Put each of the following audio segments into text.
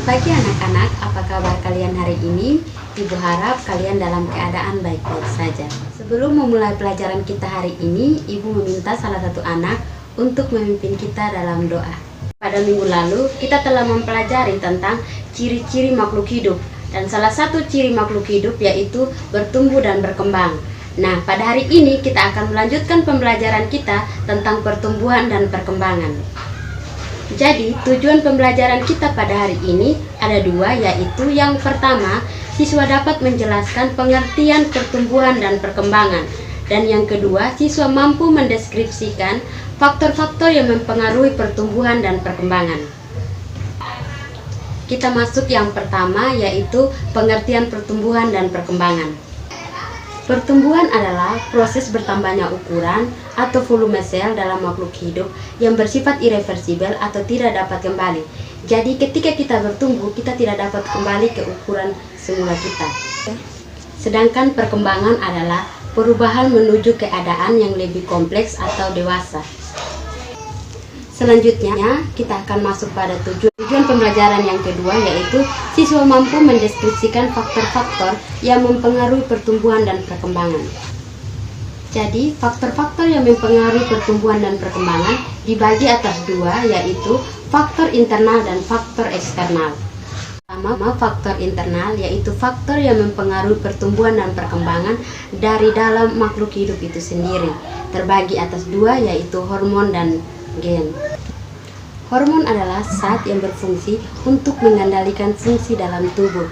pagi anak-anak, apa kabar kalian hari ini? Ibu harap kalian dalam keadaan baik-baik saja. Sebelum memulai pelajaran kita hari ini, Ibu meminta salah satu anak untuk memimpin kita dalam doa. Pada minggu lalu, kita telah mempelajari tentang ciri-ciri makhluk hidup. Dan salah satu ciri makhluk hidup yaitu bertumbuh dan berkembang. Nah, pada hari ini kita akan melanjutkan pembelajaran kita tentang pertumbuhan dan perkembangan. Jadi, tujuan pembelajaran kita pada hari ini ada dua, yaitu yang pertama, siswa dapat menjelaskan pengertian pertumbuhan dan perkembangan. Dan yang kedua, siswa mampu mendeskripsikan faktor-faktor yang mempengaruhi pertumbuhan dan perkembangan. Kita masuk yang pertama, yaitu pengertian pertumbuhan dan perkembangan. Pertumbuhan adalah proses bertambahnya ukuran atau volume sel dalam makhluk hidup yang bersifat irreversibel atau tidak dapat kembali. Jadi ketika kita bertumbuh, kita tidak dapat kembali ke ukuran semula kita. Sedangkan perkembangan adalah perubahan menuju keadaan yang lebih kompleks atau dewasa. Selanjutnya, kita akan masuk pada tujuan pembelajaran yang kedua, yaitu siswa mampu mendeskripsikan faktor-faktor yang mempengaruhi pertumbuhan dan perkembangan. Jadi, faktor-faktor yang mempengaruhi pertumbuhan dan perkembangan dibagi atas dua, yaitu faktor internal dan faktor eksternal. Pertama, faktor internal, yaitu faktor yang mempengaruhi pertumbuhan dan perkembangan dari dalam makhluk hidup itu sendiri. Terbagi atas dua, yaitu hormon dan gen. Hormon adalah zat yang berfungsi untuk mengendalikan fungsi dalam tubuh.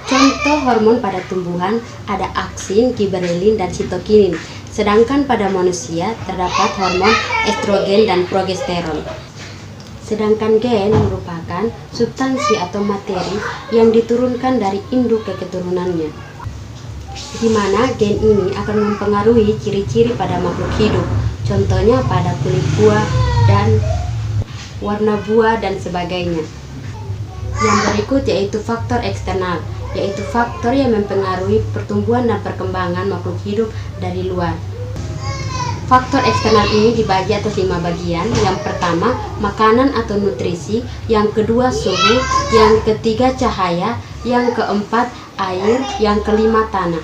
Contoh hormon pada tumbuhan ada aksin, giberelin, dan sitokinin. Sedangkan pada manusia terdapat hormon estrogen dan progesteron. Sedangkan gen merupakan substansi atau materi yang diturunkan dari induk ke keturunannya, di mana gen ini akan mempengaruhi ciri-ciri pada makhluk hidup. Contohnya pada kulit buah dan warna buah dan sebagainya. Yang berikut yaitu faktor eksternal, yaitu faktor yang mempengaruhi pertumbuhan dan perkembangan makhluk hidup dari luar. Faktor eksternal ini dibagi atas 5 bagian. Yang pertama, makanan atau nutrisi. Yang kedua, suhu. Yang ketiga, cahaya. Yang keempat, air. Yang kelima, tanah.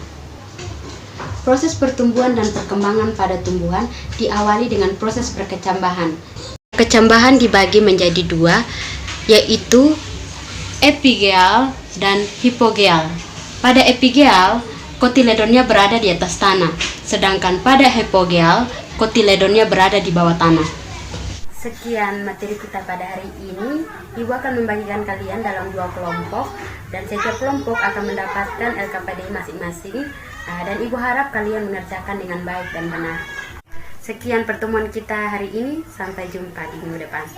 Proses pertumbuhan dan perkembangan pada tumbuhan diawali dengan proses perkecambahan. Kecambahan dibagi menjadi dua, yaitu epigeal dan hipogeal. Pada epigeal, kotiledonnya berada di atas tanah, sedangkan pada hipogeal, kotiledonnya berada di bawah tanah. Sekian materi kita pada hari ini. Ibu akan membagikan kalian dalam 2 kelompok, dan setiap kelompok akan mendapatkan LKPD masing-masing. Dan Ibu harap kalian mengerjakan dengan baik dan benar. Sekian pertemuan kita hari ini, sampai jumpa di minggu depan.